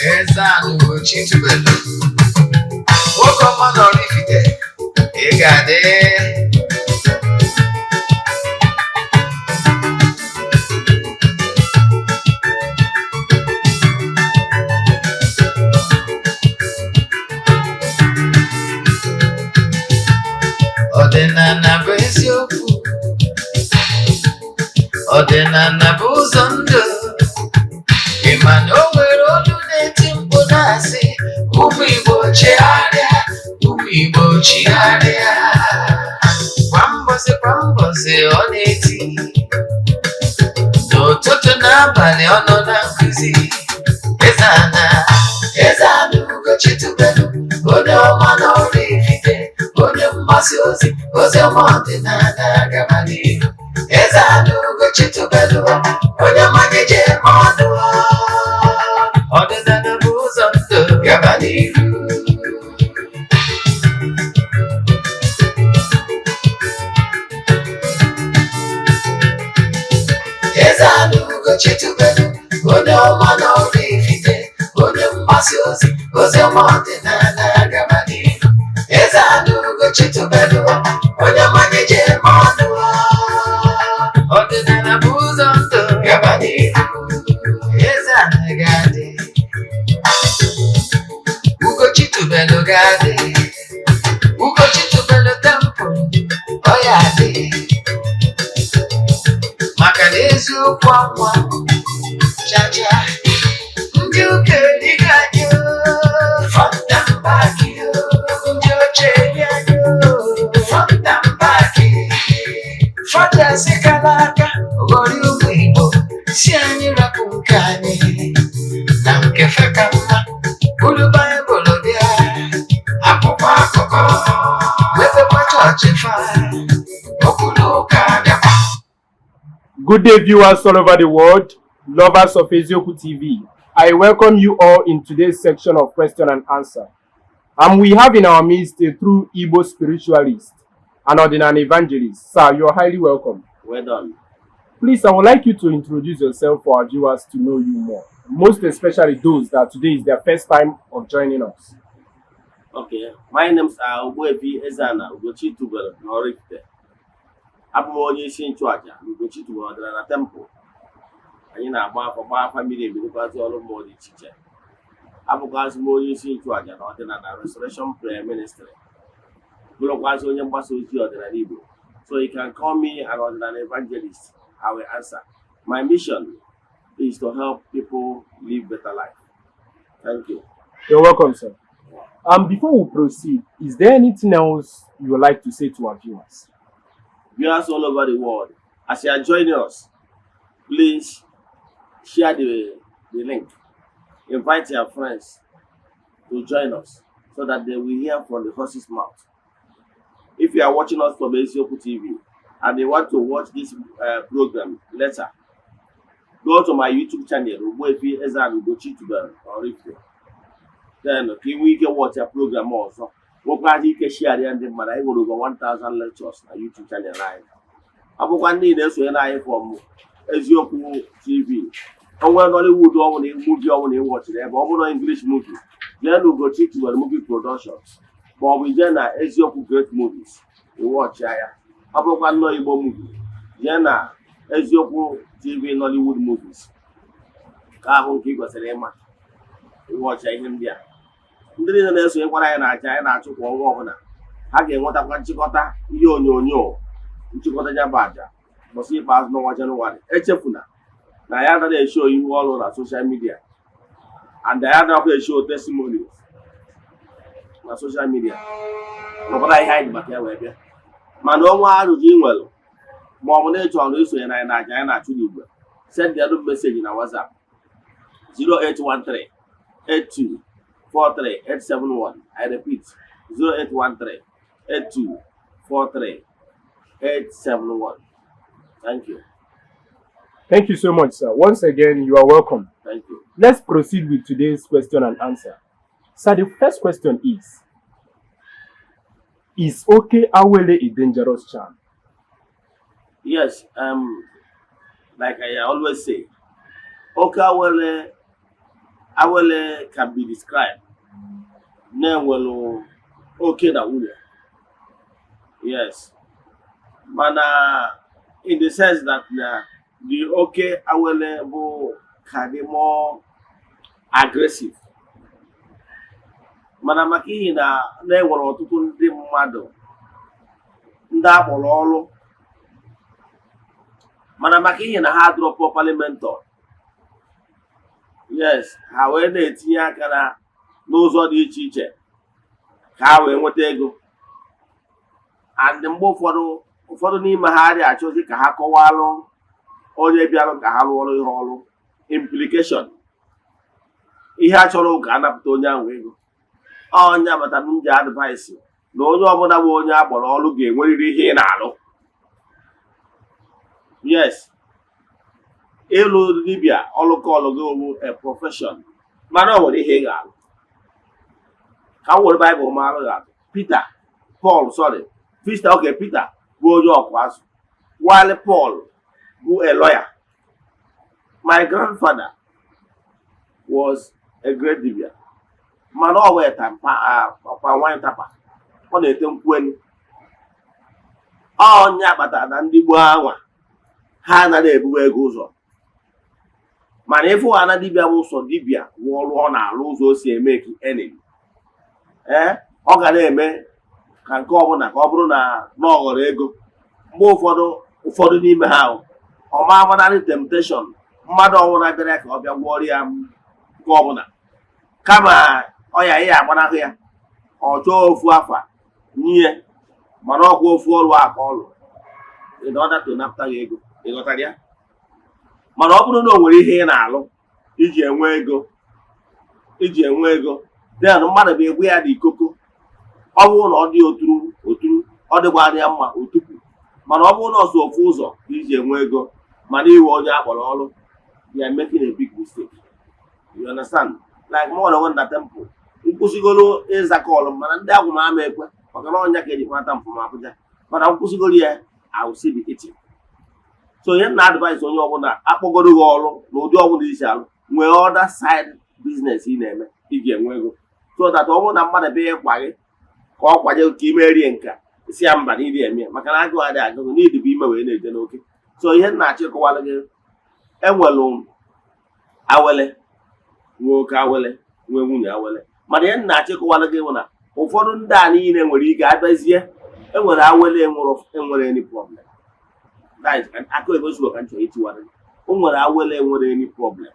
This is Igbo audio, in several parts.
Eze-Ana ugochitubelu. Nwoke ọma na oraifite, ị ga-adị. Ọdịnala bụ eziokwu, ọdịnala bụ ụzọ ndụ. Ị ma na o nwere olu na-eti mkpu na-asị, ụmụ Igbo chigharịa, ụmụ Igbo chigharịa. Kwa mbọsị ọ na-eti, n'ụtụtụ n'abalị ọ nọ na nkụzi. Eze-Ana, Eze-Ana ugochitubelu, onye ọma na oraifite, onye mgbasa ozi, ozi ọma ọdịnala gaba n'ihu. Eze-Ana ugochitubelu, onye ọma ga-eje eme ọnụ. Ọdịnala bụ ụzọ ndụ gaba n'ihu. Eze-Ana ugochitubelu, onye ọma na oraifite, onye mgbasa ozi, ozi ọma ọdịnala gaba n'ihu. Eze-Ana ugochitubelu, onye ọma ga-eje eme ọnụ. Ọdịnala bụ ụzọ ndụ gaba n'ihu. Eze-Ana ga-adị, ugochitubelu ga-adị, ugochitubelu tempụl ọ ya adị. Maka na eziokwu ọnwa chacha, ndị ụka elighị anyị fọnta mbaki, ndị oche eli anyị fọnta mbaki. Fọnta si kala aka ghọrọ ụmụ Igbo, si anyị rapụ nke anyị na nke feka mma. Bụrụ Baịbụl bịa, akwụkwọ akụkọ, wepụkwa chọọchị fa, okpuru ụka bịakwa. Good day, viewers all over the world, lovers of Ezeoku TV. I welcome you all in today's section of question and answer. And we have in our midst a true Igbo spiritualist, an ordinary evangelist. Sir, you are highly welcome. Well done. Please, I would like you to introduce yourself for our viewers to know you more, most especially those that today is their first time of joining us. Okay, my names are Ogbuefi, Eze-Ana, ugochitubelu na oraifite. Abụ m onye isi nchụaja ugochitubelu ọdịnala temple. Anyị na-agba afọ gbaa famili ebirikwazi ọrụ mmụọ dị iche iche. Abụkwazị m onye isi nchụaja na ọdịnala Restoration Prayer Ministry. Bụrụkwazị onye mgbasa ozi ọdịnala Igbo. So you can call me an ordinary evangelist. I will answer. My mission is to help people live better life. Thank you. You're welcome, sir. Before we proceed, is there anything else you would like to say to our viewers? Viewers all over the world, as you are joining us, please share the link. Invite your friends to join us so that they will hear from the horse's mouth. If you are watching us from Ezeoku TV and they want to watch this program later, go to my YouTube channel, Ogbuefi Eze-Ana ugochitubelu na oraifite. Then we can watch a program also. You can share the ending, but I will over 1,000 lectures on YouTube channel live. I will one day that's when I from Ezeoku TV. And when Hollywood or when movie or when watch it, but over English movie. Then we go to movie productions. But we then Ezeoku great movies. You watch here. I will one no Igbo movie. Then Ezeoku TV Hollywood movies. Kahun Kiko Selema. You watch him there. Ndị niile na-esonye kwara anyị na-acha anyị na-achụ kwa ọnwa ọbụla ha ga-enwetakwa nchịkọta ihe onyonyo nchịkọta ya bụ aja mbọsị ikpeazụ n'ọnwa Jenụwarị. Echefuna na ya anaghị esho ihu ọrụ na social media and ya anaghị esho testimonies na social media ọbụla ihe anyị dị maka ya wee bịa. Mana ọnwa arụjụ ị nwere ma ọ bụ na ị chọrọ isonye na anyị na aja anyị na-achụ n'igwe, send the message na WhatsApp 0813 82 43871. I repeat 0813 82 43871. Thank you. Thank you so much, sir. Once again, you are welcome. Thank you. Let's proceed with today's question and answer. Sir, the first question is Oke Awele a dangerous charm? Yes, like I always say, Oke Awele can be described na-enwelu oke na nwunye. Yes. Mana in the sense that the Oke Awele bụ ka dị more aggressive. Mana maka ihe na-enwere ọtụtụ ndị mmadụ ndị akpọrọ ọrụ, mana maka ihe na ha adịrọ properly mentor. Yes, ha wee na-etinye aka n'ụzọ dị iche iche ka ha wee nweta ego. And mgbe ụfọdụ n'ime ha adịghị achọzi ka ha kọwalụ onye bịarụ ka ha rụọrọ ihe ọrụ implication. Ihe a chọrọ ka a napụta onye ahụ ego. Onye agbata m ji advice na onye ọbụla bụ onye akpọrọ ọrụ ga-enwerịrị ihe ị na-alụ. Yes, ịlụ dibịa ọlụkọlụ gị bụ a profession, mana ọ nwere ihe ị ga-alụ. Ka m were Baịbụl mara gị atụ. Peter bụ onye ọkụ azụ, while Paul bụ a lawyer. My grandfather was a great dibia, mana ọ wee nwanyị tapa, ọ na-ete nkwuenu. Onye akpatara na ndị gboo anwa ha anaghị ebuwe ego ụzọ, mana ịfụ ana dibịa bụ ụsọ dibịa bụ ọrụ ọ na-alụ ụzọ o si eme ka enemy. Ọ ga na-eme ka nke ọbụla ka ọ bụrụ na ọ ghọrọ ego. Mgbe ụfọdụ n'ime ha ọma agbanarị temptation mmadụ ọbụla bịara ka ọ bịa gwọrọ ya nke ọbụla, kama ọ ya ihe agbanahụ ya, ọ chọọ ofu afa nye, mana ọkwa ofu ọrụ aka ọrụ in order to napụta ya ego. Ịghọtara ya? Mana ọ bụrụ na o nwere ihe ị na-alụ iji enwe ego, then mmadụ bụ egbu ya dị ikoko. Ọ bụrụ na ọ dị oturu ọ dịgba anya mma otupu, mana ọ bụrụ na ọsọ ofu ụzọ iji enwe ego mana iwe onye akpọrọ ọrụ, you are making a big mistake. You understand? Like more than one temple. Nkwụsịgoro ịza kọlụ mana ndị agwụ ama ekwe maka na ọnya ka eji kwata mpụ ma Abuja, mana nkwụsịgoro ya I will see the kitchen. So ihe na-advise onye ọbụla akpọgoro gị ọrụ na ụdị ọbụla isi alụ, nwee other side business ị na-eme iji enwe ego, so that ọ bụrụ na mmadụ bịa ịkwa gị ka ọ kwaje ka ime rie nka isi ya mba na iri eme, maka na agụụ adịghị agụgụ n'idibụ ime wee na-eje n'oke. So ihe na-achọ ịkọwara gị, enwelu Awele, nwee Oke Awele, nwee nwunye Awele. Mana ihe na-achọ ịkọwara gị bụ na ụfọdụ ndị a niile nwere ike abịazie enwere Awele enwere any problem. Aka ebozigo ka m chọrọ itiwara gị. O nwere Awele enwere any problem.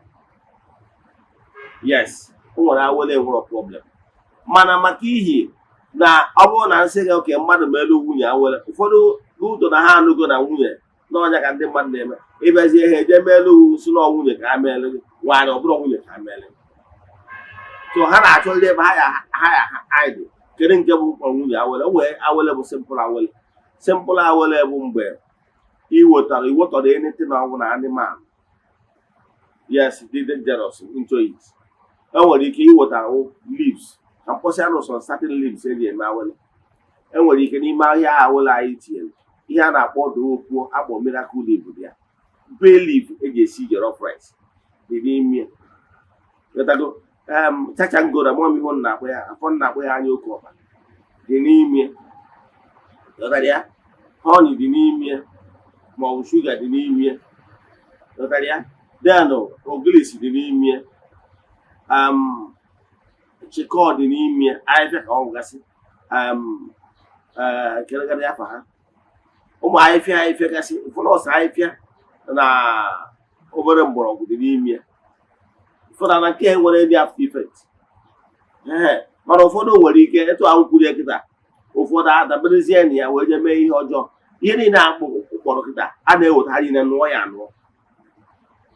Yes, o nwere Awele enwere problem. Mana maka ihi na ọ bụrụ na nsị gị oke mmadụ ma elu nwunye Awele, ụfọdụ n'ụtọ na ha anụgo na nwunye n'ọnya ka ndị mmadụ na-eme, ịbịazie ha eje meelu si na nwunye ka ha meelu gị, nwaanyị ọ bụrụ nwunye ka ha meelu gị. So ha na-achọ ndị ebe ha ya haide kedu nke bụ nwunye Awele. O nwere Awele bụ simple Awele. Simple Awele bụ mgbe iwetara anything na ọbụla animal, yes, dị dangerous into it. E nwere ike iwetara leaves ka mkpọsị anụ sọ certain leaves eji eme Awele. E nwere ike n'ime ahịa Awele anyị tinyere ihe a na-akpọ okwu akpọ miracle leaf dị ya, bay leaf eji esi jollof rice dị n'ime. Chachangora mọm ihe na-akpọ ya, afọ na-akpọ ya anya oke ọba dị n'ime. Ya honey dị n'ime, maọbụ shuga dị n'ime. Ya then ogilisi dị n'ime, chikọ dị n'ime, ahịfịa ka ọ gasị kelegara ya fa ha, ụmụ ahịfịa gasị, ụfọdụ ọsọ ahịfịa na obere mgbọrọgwụ dị n'ime. Ụfọdụ na nke nwere ndị after effect. Mana ụfọdụ nwere ike etu ahụ kwuru ya kịta, ụfọdụ adaberezie na ya wee je mee ihe ọjọọ. Ihe niile akpụ ụkpọrọ kịta a na-eweta ha niile nụọ ya anụọ,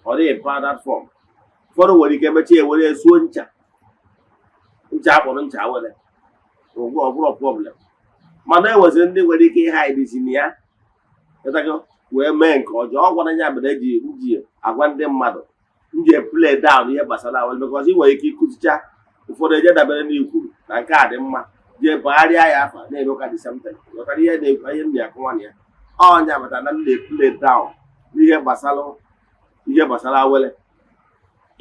ọ dịghị powder form. Ụfọdụ nwere ike mechie ewere esuo ncha akpọrọ ncha Awele, ọ bụrụ problem. Mana enweziri ndị nwere ike ihe anyị dịzi na ya wee mee nke ọjọọ. Ọ gwara ya mere ji agwa ndị mmadụ nje play down ihe gbasara Awele, because ị nwere ike ịkụzicha ụfọdụ eje dabere n'ikwuru na nke a dị mma, jee bagharịa ya afa na-emekwa the same thing. Ghọtara ihe na-ekwu ihe m na-akọwa na ya. Ọnya batara na m na-play down n'ihe gbasara Awele.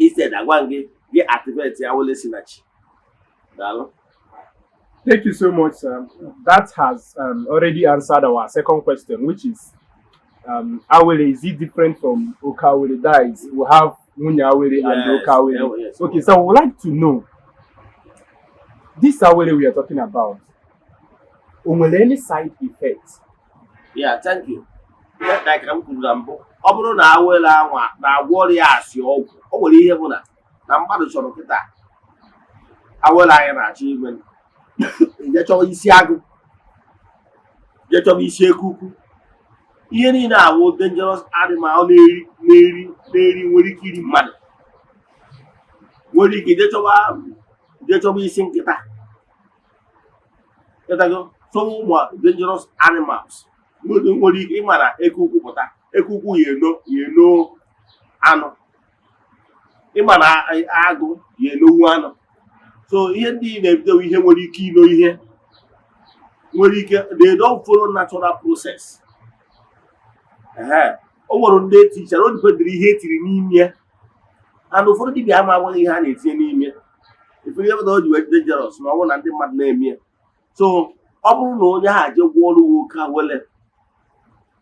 instead agwa gị gị activate Awele Sinachi. Daalụ. Thank you so much. That has already answered our second question, which is Awele, is it different from Oke Awele? That is, we have Nwunye Awele and Oke Awele. Yes. Okay, so I would like to know, this Awele we are talking about, onwere any side effects? Yeah, thank you. Like I'm kwuru na mbụ, ọ bụrụ na Awele anwa na-agwọ ọrịa asị ọgwụ, o nwere ihe bụ na mmadụ chọrọ kịta Awele anyị na-achọ ime je chọwa isi agụ, je chọwa isi ekuku, ihe niile awụ dangerous animal na-eri nwere ike iri mmadụ, nwere ike je chọwa isi nkịta, so ụmụ dangerous animals nwere ike ịma na ekuku pụta, ekuku ya eno anụ, ịma na agụ ya enowu anụ. So ihe ndị na-ebido ihe nwere ike ino ihe, nwere ike they don't follow natural process. O nwere ndị etichara, o dipendịrị ihe etiri n'ime ya, and ụfọdụ dibịa ama agwaghị ihe a na-etinye n'ime ya. Ife ihe o ji wee dangerous na ọ bụrụ na ndị mmadụ na-eme ya. So ọ bụrụ na onye ha je gwọọ ọrụ Oke Awele,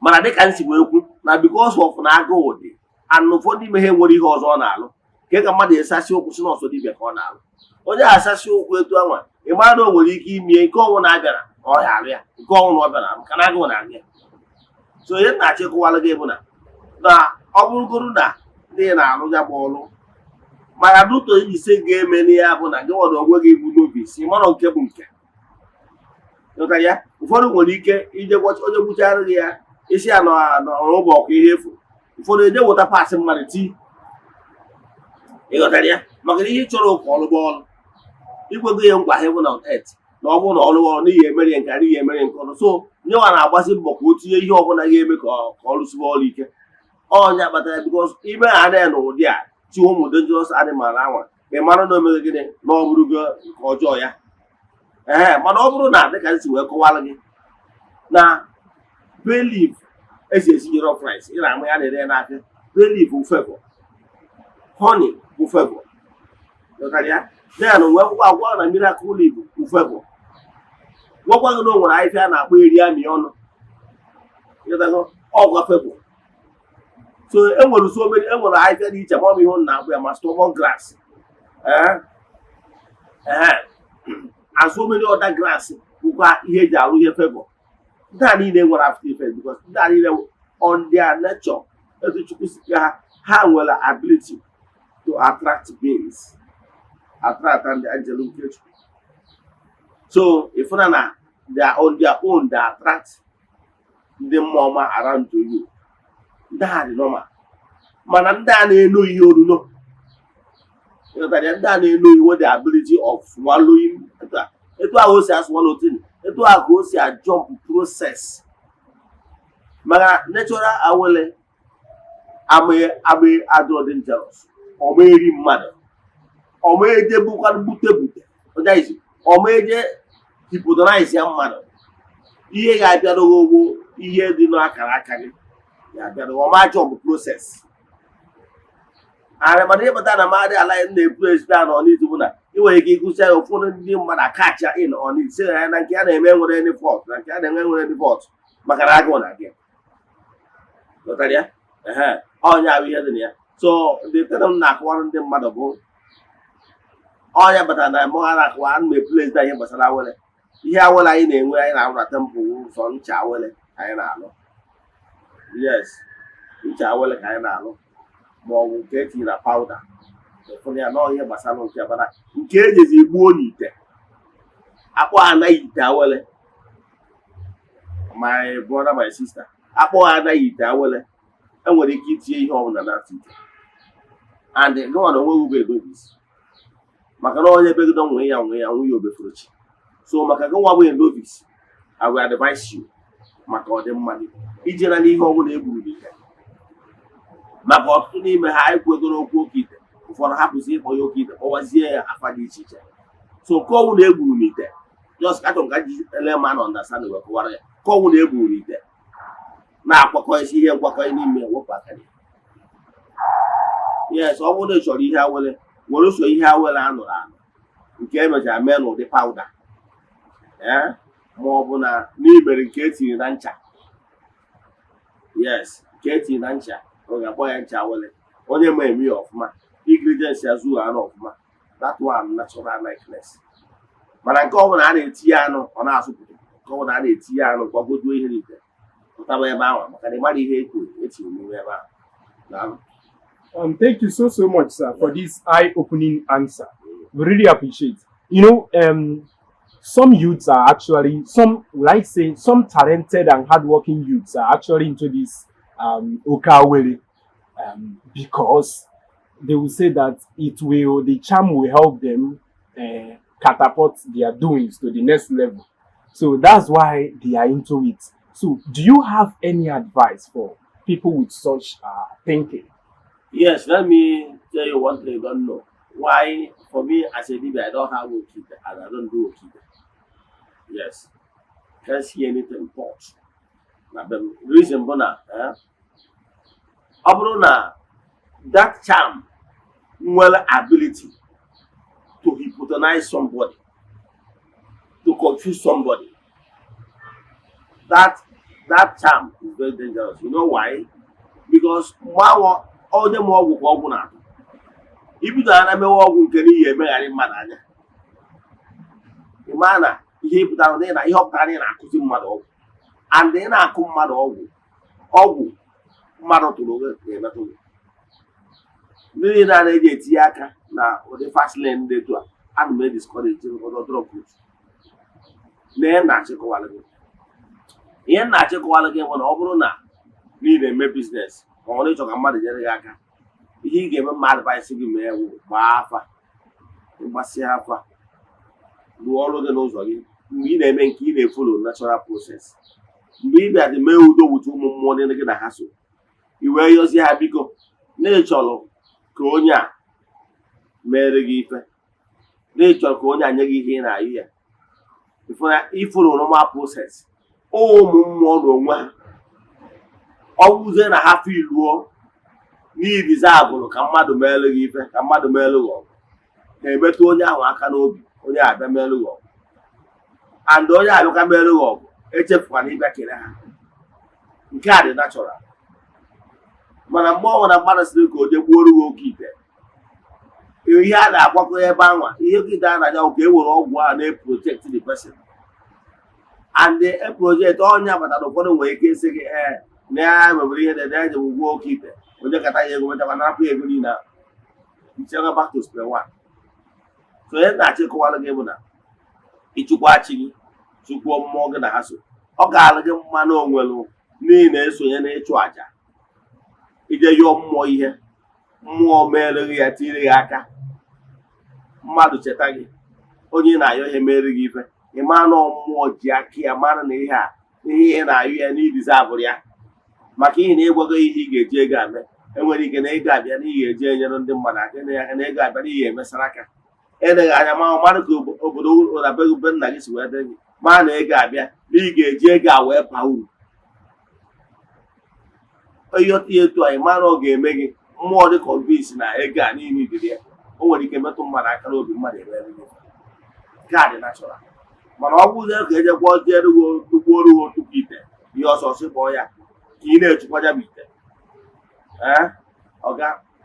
mana dịka nsi wee kwu na because of na agụụ dị and ụfọdụ ime ihe nwere ihe ọzọ ọ na-alụ, nke ka mmadụ esasi okwu si n'ọsọ dibịa ka ọ na-alụ. Onye asasi okwu etu anwa, ị mara na o nwere ike ime nke ọnwụ na-abịara ọ ya arụ ya, nke ọnwụ na ọ bịara maka na agụụ na-arụ ya. So ihe na-achịkọwara gị bụ na ọ bụrụgoro na ndị na-alụ ya bụ ọrụ, mana n'ụtọ ise ga-eme ya bụ na gị nwere onwe gị bụ n'obi si mara nke bụ nke. Ya ụfọdụ nwere ike ije onye gbuchara gị ya isi ya n'ọrụba ọkụ ihe efu, ụfọdụ eje weta pasị mmadụ tii, ịghọtara ya, maka ihe chọrọ ka ọlụgba ọrụ igwego ya ngwa heaven on earth na ọ bụrụ na ọrụ ọrụ n'ihi emere nke adịghị emere nke ọrụ. So nyewa na-agbasi mbọ ka o tinye ihe ọbụla ga-eme ka ọ rụsiba ọrụ ike. Ọnya kpatara bikos ime ha na n'ụdị a chi ụmụ dangerous animal anwa, ị mara na omere gịnị na ọ bụrụgo nke ọjọọ ya. Mana ọ bụrụ na dịka nsi wee kọwara gị na bay leaf esi jollof rice, ị na-ama ya na-ere n'aka, bay leaf bụ flavor, honey bụ flavor, ya na wee agwa na miracle leaf bụ flavor. Gwakwa gị na o nwere ahịfịa a na-akpọ eri amị ọnụ, ọgwa flavor. So enwere ahịfịa dị iche ma ọ bụ ihe na-akpọ ya ma stomach grass, and so many other grass bụkwa ihe eji arụ ihe flavor. Ndị a niile nwere after effect because ndị a niile on their nature, etu Chukwu si ha nwere ability to attract beings, attract and angelic creatures. So if na they are on their own, they attract ndị mmụọ ọma around to you. Ndị a dị normal. Mana ndị a na-eno ihe oruno, ndị a na-eno ihe the ability of swallowing. Etu ahụ o si aswallow thing, etu ahụ o si jump process. Maka natural Awele amaghị adịrọ dangerous, ọ ma eri mmadụ, ọ ma eje bute, ọ ma eje hypnotize ya mmadụ. Ihe ga-abịa n'ogbo ihe dị n'akara aka gị ga-abịa ọ ma jump process. Mana ihe kpatara na mmadụ ala na-ebu ezigbo anọ n'izu bụ na ị nwere ike ịgụsị ya ụfọdụ ndị mmadụ akacha in on it, sị na nke a na-eme nwere any fault, na nke a na-enwe nwere any fault maka na agụụ na gị. Ghọtara ya? Ọnya bụ ihe dị na ya. So the thing m na-akọwara ndị mmadụ bụ ọnya batara na mụ ha na-akọwa ana m eplezi na ihe gbasara Awele. Ihe Awele anyị na-enwe anyị na-arụ na temple ụzọ ncha Awele ka anyị na-alụ. Yes, ncha Awele ka anyị na-alụ, ma ọ bụ nke etiri na powder. Ụfọdụ ya nọọ ihe gbasara nke abana nke ejezi gbuo n'ite akpọ anaghị ite Awele. My brother, my sister, akpọ anaghị ite Awele, enwere ike itinye ihe ọbụla na ite and gọọ na onwe ube edobis maka na onye begido nwe ya nwunye obefuru chi. So maka gọnwa bụ edobis, I will advise you maka ọdịmma gị ijela n'ihe ọbụla egburu n'ite. Maka ọtụtụ n'ime ha ekwegoro okwu oke ite, ụfọdụ hapụzi ịkpọ ya oke ite kpọwazie ya afa dị iche iche. So nke ọnwụ na-egburu n'ite, just katọ nka ji ele ma na understand wee kọwara ya, nke ọnwụ na-egburu n'ite na-akwakọ isi ihe nkwakọ n'ime wepụ aka gị. yes, ọ bụrụ na ị chọrọ ihe awele were so ihe awele anụrụ anụ nke emechara mee n'ụdị pawuda ma ọ bụ na n'imere nke etiri na ncha, yes, nke etiri na ncha ọ ga-akpọ ya ncha awele. Onye ma eme ya ọfụma, ingredients ya zuo anụ ọfụma, that one natural likeness. Mana nke ọbụla a na-etinye anụ ọ na-asụpụta, nke ọbụla a na-etinye anụ gwagojuo ihe niile pụtaba ebe ahụ maka na ị mara ihe etiri n'ime ebe ahụ. Thank you so much, sir, for this eye-opening answer. We really appreciate. You know, some youths are actually, some talented and hardworking youths are actually into this Oke Awele because they will say that the charm will help them catapult their doings to the next level. So that's why they are into it. So, do you have any advice for people with such thinking? Yes, let me tell you one thing you don't know. Why, for me, as a leader, I don't have Okite and I don't do Okite. Yes. Can't see anything false. The reason, that charm, ability to hypnotize somebody, to confuse somebody, that charm is very dangerous. You know why? Because all the more we go on. If you don't know what we can hear, the man, he put down there, he hopped down in a cousin mother, and then I come mother, mother to look at the Million Tiaka now, or the fast lane they do, and made this college or the drop. Then natural quality. In natural quality, when Obrona need a business. Only talk about the Jerryaka. He gave him advice to me, Bafa, Basiafa. Do all of the nose again. We may keep a full natural process. Maybe that the male do with more than a hassle. You wear yours, you have because nature, Konya, Mary Gifford. Nature, Konya, Nagi here, I hear. If follow normal process. Oh, more one. Ọwụzie na ha fi ruo n'idizi abụrụ ka mmadụ meelu gị ife ka mmadụ meelu gị ọgụ na-emetụ onye ahụ aka n'obi onye abịa meelu gị ọgụ and onye abịa meelu gị ọgụ echefukwana ịbịa kere ha. Nke a dị natural. Mana mgbe ọ nwere mmadụ siri ka o je gbuoro gị oke ite ihe a na-agbakọ ebe anwa ihe gị daa na ya ka e were ọgwụ a na-eproject the person and the project onye abatara ụfọdụ nwere ike isi gị na nwere ihe dị eji ugwu oke ite onye kata ya ego metakwa na-apụ ego niile nchekwa back to square one. So ihe na-achịkọwara gị bụ na ịchụkwa chi gị chụkwuo mmụọ gị na ha so ọ ga-alụ gị mma na onwelu n'ihi na-esonye na ịchụ àjà ije yọọ mmụọ ihe mmụọ mere gị ya tiri gị aka mmadụ cheta gị onye na-ayọ ihe mere gị ife ị mara na mmụọ ji aka ya mara na ihe a ihe ị na-ayọ ya n'idizi abụrụ ya maka ihe na ịgwago ihe ị ga-eji ego ame enwere ike na ego abịa na ị ga-eji enyere ndị mmadụ aka na ego abịa na ihe emesara aka eleghị anya ma mmadụ ka obodo ụlọbeghị ube nna gị si wee dị gị ma na ego abịa na ị ga-eji ego a wee baa uru ịghọta ya etu anyị mara ọ ga-eme gị mmụọ dị convince na ego a niile dịrị ya o nwere ike metụ mmadụ aka n'obi mmadụ ere gị nke a dị natural. Mana ọ bụrụ ka eje gwọziere gị tupu ite ihe ọsọsọ kpọọ ya ka ị na-echukwa ya bụ ite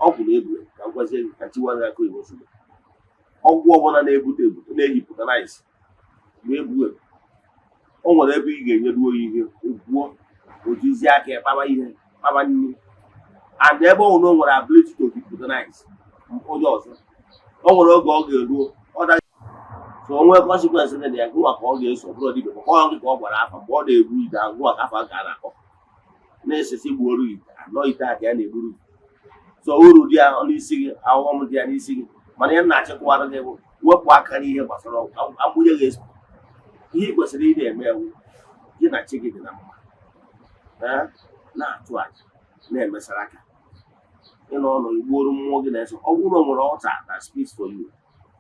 ọgwụ na-ebu ka gwazie gị ka chiwa aka oyibo ozugbo ọgwụ ọbụla na-ebute na-ehipụta na isi na-ebu o nwere ebe ị ga-enyeruo ya ihe ogwuo ojizi aka ya kpaba ihe kpaba nri and ebe ọ nwere o nwere ability to hypnotize onye ọzọ o nwere oge ọ ga-eruo so onwe consequence dị ya gụwa ka ọ ga-eso bụrụ dibịa ọ gị ka ọ gwara afa mgbe ọ na-egbu ite agụwa ka afa ga na-akọ na-esesi gbuoro ite anọ ite aka ya na-egburu so uru dị ya n'isi gị ahụhọm dị ya n'isi gị mana ihe na-achịkwara gị bụ wepụ aka n'ihe gbasara ọgwụ agbụnye ga-eso ihe ị kwesịrị ị na-eme ewu gị na chi gị dị na mma na-atụ aja na-emesara aka ịnọ ọnụ igbuoro mmụọ gị na-eso ọ bụrụ na o nwere ọta na speaks for you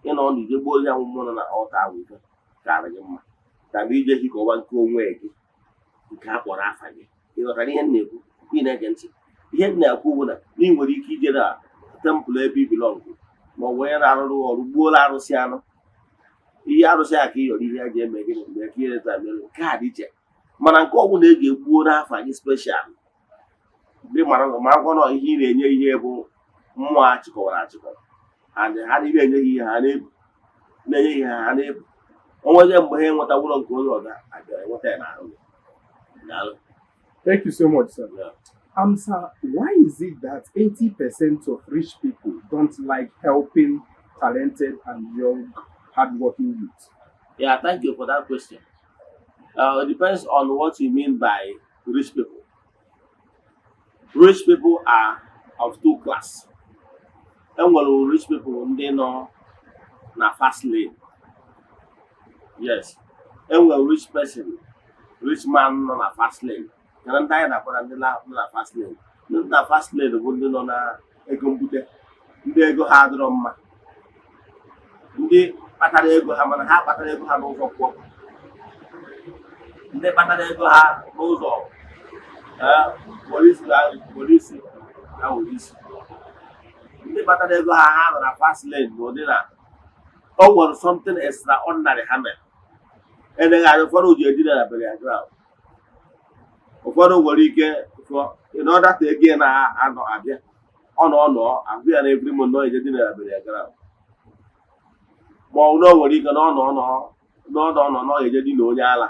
ịnọ ọnụ ije gbuo ya mmụọ na ọta ahụ ike gara gị mma daba ije hikọwa nke onwe gị nke a kpọrọ afa gị ịghọtara ihe m na-ekwu ị na-ege ntị ihe m na-ekwu bụ na ị nwere ike ije na temple ebe i belong ma ọ bụ onye na-arụrụ ọrụ gbuola arụsị anụ ihe arụsị a ka ị yọrọ ihe a ji eme gịnị mgbe ka ịreta mere nke a dị iche mana nke ọ bụla e ga-egbuo n'afọ gị speshal ndị mara ma akwụkwọ nọ ihe ị na-enye ihe bụ mmụọ achịkọwara achịkọrọ and ha dị na-enye ihe ha na-ebu na-enye ihe ha na-ebu onweghị mgbe ha enwetawụrọ nke onye ọga abịa enweta ya n'ahụ. Thank you so much, sir. Yeah. Sir, why is it that 80% of rich people don't like helping talented and young, hardworking youth? Yeah, thank you for that question. It depends on what you mean by rich people. Rich people are of two classes. Enwere rich people ndị nọ na fast lane. Yes. Enwere rich person, rich man nọ na fast lane. Yana ndị anyị na-akpọrọ ndị na fast lane. Ndị na fast lane bụ ndị nọ na ego mbute, ndị ego ha adịrọ mma, ndị kpatara ego ha mana ha kpatara ego ha n'ụzọ kwụọ, ndị kpatara ego ha n'ụzọ polisi na polisi, ndị kpatara ego ha nọ na fast lane n'ụdị na o nwere something extraordinary ha mere. Eneghị anya ụfọdụ ji edina na burial ground, ụfọdụ nwere ike in order to ego na-anọ abịa ọ agụ ya na every month nọ eje dina na burial ground, ma ọ na nwere ike nọ eje dị na onye ala,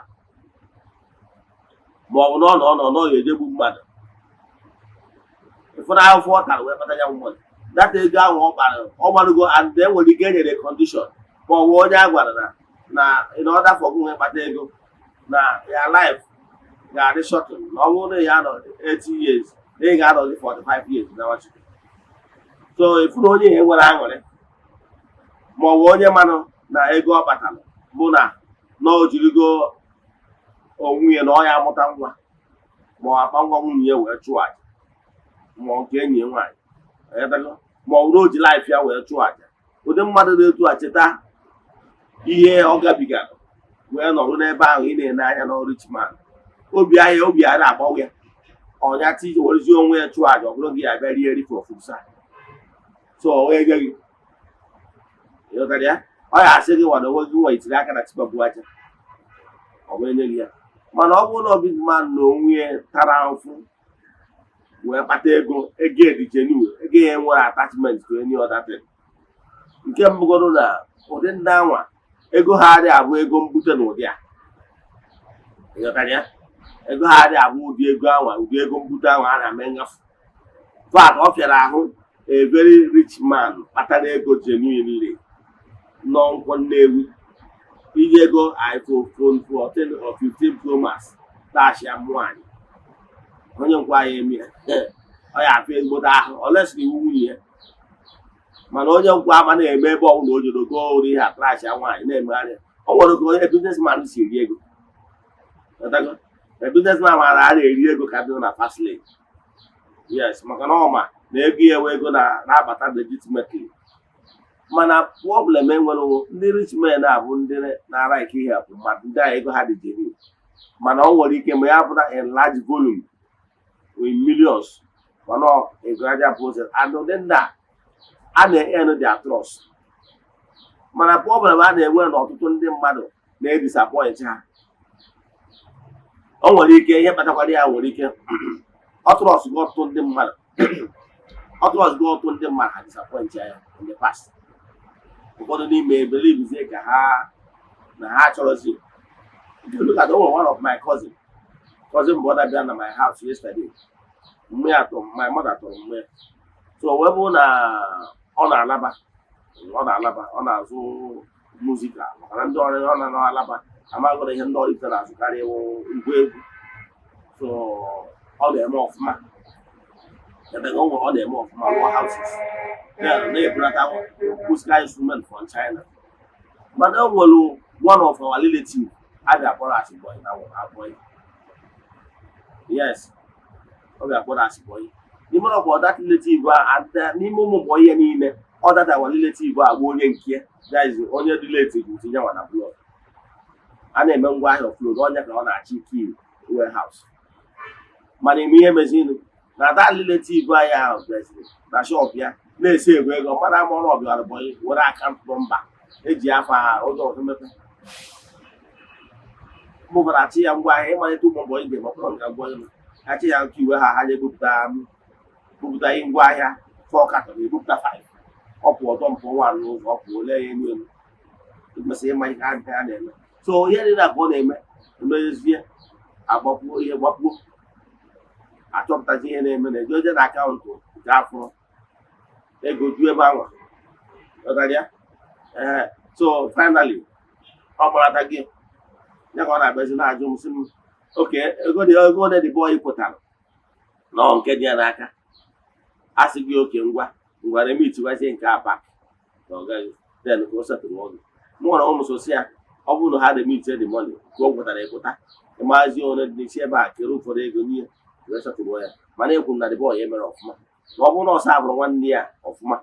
ma ọ bụ nọ eje gbu mmadụ. Ụfọdụ ahụfụ ọ tara wee kpata ya mmadụ data ego ahụ ọ gbarụgo and then nwere ike enyere condition ma ọ bụ onye a gwara na in order for gị kpata ego na ya life ga-adị shorten na ọ bụrụ na ya nọ 80 years na ị ga-anọzi 45 years na Nwachukwu. So ifu na onye ihe nwere aṅụrị ma ọ bụ onye manụ na ego ọ kpatara bụ na o jirigo onwe ya na ọ ya amụta nwa ma ọ akpa nwa nwunye ya wee chụọ aja ma ọ nke enyi ya nwaanyị ma ọ bụrụ o ji life ya wee chụọ aja. Ụdị mmadụ na-etu a cheta ihe ọ gabigara wee nọrụ n'ebe ahụ ị na-ene anya na rich man, obi a na-agbanwe ya ọnya tiji werezie onwe ya chụọ aja, ọ bụrụ gị ya bịa rie eri for fusa. So o wee nye gị ịghọtara ya, ọ ya asị gị nwada onwe gị nwa itiri aka na tibabu aja, ọ wee nye gị ya. Mana ọ bụrụ na big man na onwe ya tara ahụhụ wee kpata ego edijenu ego ya nwere attachment to any other thing. Nke mbụgodo na ụdị ndị anwa ego ha adịghị abụ ego mbute n'ụdị a, ịghọtara ya, ego ha adịghị abụ ụdị ego anwa ụdị ego mbute anwa a na-eme ngafe. Fat ọ fịara ahụ a very rich man kpatara ego genuinely nọ nkwọ Nnewi iji ego iPhone 14 or 15 Pro Max tachi ya nwaanyị onye nkwa ya emi ọ ya afọ ezigbote ahụ olesi iwu nwunye ya. Mana onye nkwa ama na-eme ebe ọbụla o jere go ori ihe atrachi ya nwaanyị na-emegharị. O nwere ka onye businessman si eri ego, businessman mara a na-eri ego ka dị na fast lane. Yes, maka na ọma na ego ya ewe ego na-abata legitimately. Mana problem enwere ndị rich men abụ ndị na-ara ike ihe bụ mmadụ ndị a ego ha dị jeri, mana ọ nwere ike ma ya bụra in large volume with millions, mana a gradual process and ụdị ndị a na-earn their trust. Mana problem a na-enwe n'ọtụtụ ndị mmadụ na-edisappoint ha. O nwere ike ihe kpatakwara ya nwere ike ọ trust go ọtụtụ ndị mmadụ ha disappoint ya in the past. Ụfọdụ n'ime believe ka ha chọrọzi. Look at one of my cousin brother bịa na my house yesterday. My mother told me. So wee bụ na ọ na-alaba ọ na-azụ muzika maka na ndị ọrụ ọ na-alaba amagoro ihe ndị ọrụ na azụkarị ngwa egwu. So ọ na-eme ọfụma ọ na-eme ọfụma rụọ houses na-ebulata musical instrument from China. Mana o nwere one of our relatives a ga-akpọrọ as boy na boy. Yes, ọ ga-akpọrọ as boy. N'ime ọgwụ that relative n'ime ụmụ boy ya niile ọ data our relative agba onye nke ya is onye relative tinye nwa na blood. A na-eme ngwa ahịa offload onye ka ọ na-achị kill warehouse. Mana ime ihe mezinu na that relative ahụ na shop ya na-esi ego mmadụ ama ọrụ ọbịara bụ were akaụntụ nọmba eji afa ụzọ ọzọ mepe mụbara achị ya ngwa ahịa ịmalite ụmụ mbọ ije mọkpọrọ nga ngwa elu achị ya nke iwe ha na-ebupụta ihe ngwa ahịa 4 katọn ebupụta 5 ọ pụ ọtọ mpụ nwa n'ụzọ ọ pụ ole ya elu elu kwesịrị ịma ihe a na-eme so ihe niile ka ọ na-eme emezie agbapụo ihe gbapụo achọpụtazi ihe na-eme na eje na akaụntụ nke afọ ego ju ebe anwa ọgarịa so finally ọ gbarata gị ya ka ọ na-abịazi na-ajụ m sị m oke ego ole dị bọọ ịpụtara nọ nke dị ya n'aka a sị gị oke ngwa remitiwazie nke a pak na ọ gaghị den ka o setụrụ ọnụ m nwere ụmụ sosi ya ọ bụrụ na ha remiti dị mọni ka o gwetara ịpụta ịmazi ole dị n'isi ebe a kere ụfọdụ ego n'ihe wee setụrụ ya mana ekwu m na dị bọọ ya emere ọfụma na ọ bụrụ na ọsọ abụrụ nwanne ya ọfụma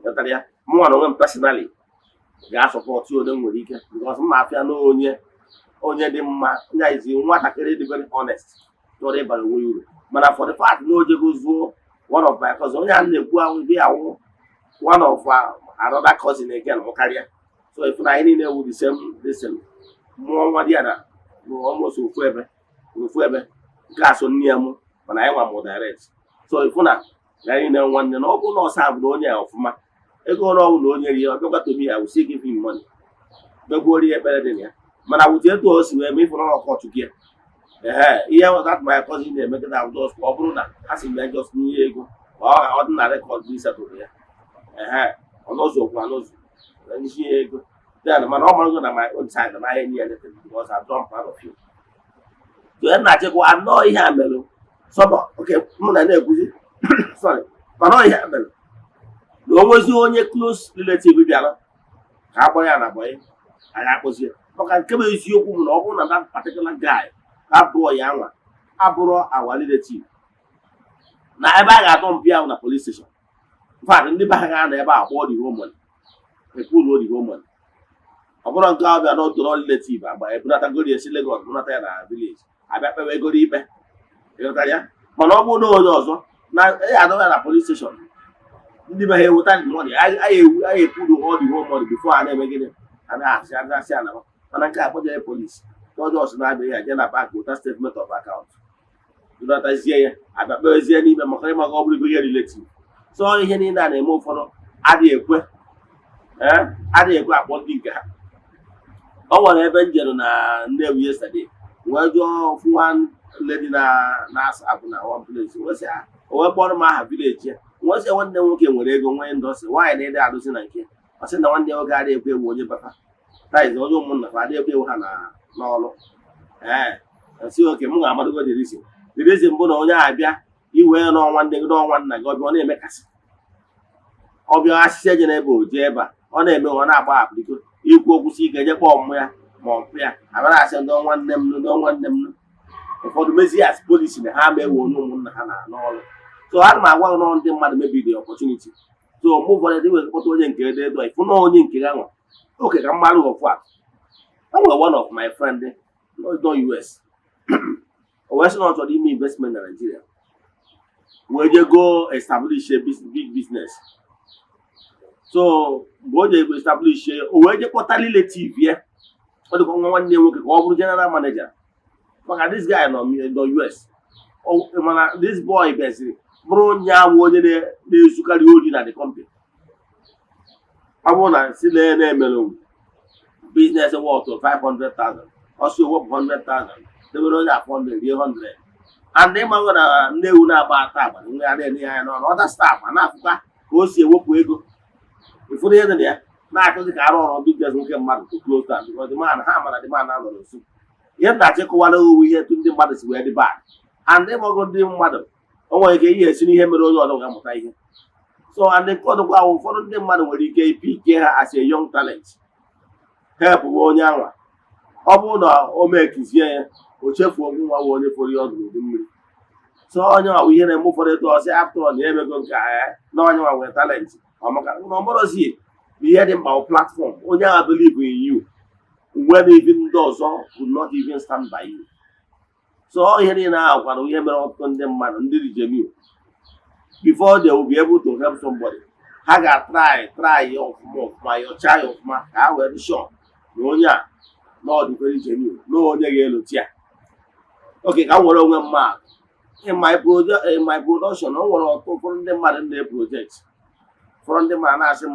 wetara ya m nwa na onwe m personally ga-asọpọtụ onye m nwere ike because m na-afịa na onye dị mma nyazi nwatakịrị dị very honest chọrọ ịbara onwe uru mana for the fact na o jego zuo one of my cousin onye a na-ekwu ahụ ibe ya wụ one of another cousin again karịa so ifu na anyị niile wu the same mụọ nwa dị ya na almost ofu ebe nke a so nne ya mụ mana anyị nwa mụ direct so ifu na anyị niile nwanne na ọ bụrụ na ọsa bụ na onye ya ọfụma ego ọrụ ọbụ na onye ri ya ọ bịakwa tobi ya wụsi give him money begbuori ya ekpere dị na ya mana wụti etu o si wee mee ịfụrụ na ọkọchukwu ya ihe that my cousin na-emegide abụdọs ọ bụrụ na ha si mee just n'ihe ego ọ dị na rekọd bụ isetụrụ ya ọnụzụ okwu anụzụ n'ihe ego then mana ọ marago na my own side na ahịa nye eletere because I don't part of you so ya na-achịkwa anọ ihe a mere sọbọ oke mụ na-ekwuzi sorry mana ihe a mere na o nwezi onye close relative bịara ka a gbara ya na bọyị anyị akpụzie maka nke bụ eziokwu m na ọ bụrụ na that particular guy abụọ ya nwa abụrụ our relative na ebe a ga-atọ mpi ahụ na police station mfadụ ndị be ha ga-anọ ebe a kpọọ the woman ekwuruo the woman ọ bụrụ nke ahụ bịa n'otoro relative agba ebunatagoro esi Lagos bunata ya na village abịa kpewe egoro ikpe ịghọtara ya mana ọ bụrụ na onye ọzọ na ya adọba ya na police station ndị be ha eweta the money anyị ekwuru all the whole money before a na-eme gịnị a na-asị anaba mana nke a kpọjere polisi ọjọọ na-abịa ya je na bank weta statement of account dụnatazie ya abịa kpewezie n'ime maka ịmaga ọ bụrụ ihe relative so ihe niile a na-eme ụfọdụ adịghị ekwe akpọ ndị nke ha ọ nwere ebe m jere na Nnewi yesterday wee jụọ nwa lady na-asa abụ na one place o wee kpọrọ m aha village ya nwesị nwanne nwoke nwere ego nwee ndọsị nwaanyị na-ede adụsị na nke ọ sị na nwanne nwoke adịghị ekwe ewu onye bata taiz onye ụmụnna fa adịghị ekwe ewu ha n'ọrụ si oke m ga-amadogo dirizi mbụ na onye abịa iwe n'ọnwa nne gị n'ọnwa nna gị ọbịa ọ na-emekasị ọbịa asịsị eje n'ebe o jee ebe a ọ na-eme ọ na-agba apụliko ikwu okwusi ike je kpọọ mmụ ya ma ọmpụ ya abịara asị ndị ọnwa nne m ụfọdụ mezie as polisi na ha ma ewu onye ụmụnna ha n'ọrụ so ana m agwa nọ ndị mmadụ mebiri the opportunity so mgbe ụfọdụ dị wee kpọta onye nke edo ịfụ na onye nke ya nwa oke ka mmadụ ọfụ a nwere one of my friend no US o wee sị na ọ chọrọ ime investment na Nigeria wee je go establish a big business so mgbe o je establish o wee je kpọta relative ya ọ dịkwa nwa nwanne nwoke ka ọ bụrụ general manager maka this guy nọ US mana this boy bịaziri bụrụ onye ahụ onye na-ezukarị ori na the company ọ bụrụ na si na-emere business worth 500,000 ọsọ owepụ 100,000 debere onye afọ 100 and ịmanwe na nnewu na-agba ata agba nwe ya na-enye ya n'ọrụ ọda staff a na-afụkwa ka o si ewepụ ego ụfọdụ ihe dị na ya na-achọzi ka arụ ọrụ business nwoke mmadụ to close down because the man ha mara the man na-anọ nso ihe m na-achịkọwara owu ihe etu ndị mmadụ si wee dị bad and ịgbago ndị mmadụ o nwere ike ihe esi n'ihe mere onye ọzọ ga-amụta ihe so and nke ọdụkwa ụfọdụ ndị mmadụ nwere ike ipike ha as a young talent help onye anwa ọ bụrụ na o mekizie ya o chefuo ogwu nwa onye fọrọ ya ọdụ n'udu mmiri so onye nwa ihe na-eme ụfọdụ etu ọsị after na emego nke na onye nwa nwere talent ọmaka na ọmụrụzi ihe dị mkpa platform onye agha believe in you when even ndị ọzọ could not even stand by you so ihe niile ahụ kwara ihe mere ọtụtụ ndị mmadụ ndị rijenu before they will be able to help somebody ha ga-try ya ọfụma yọchaa ya ọfụma ka ha wee dị sure na onye a na ọ dịkwere genuine na onye ga-eloti ya. Oke, ka m nwere onwe mma in my production, o nwere ụfọdụ ndị mmadụ na-eproject, ụfọdụ ndị mmadụ na-asị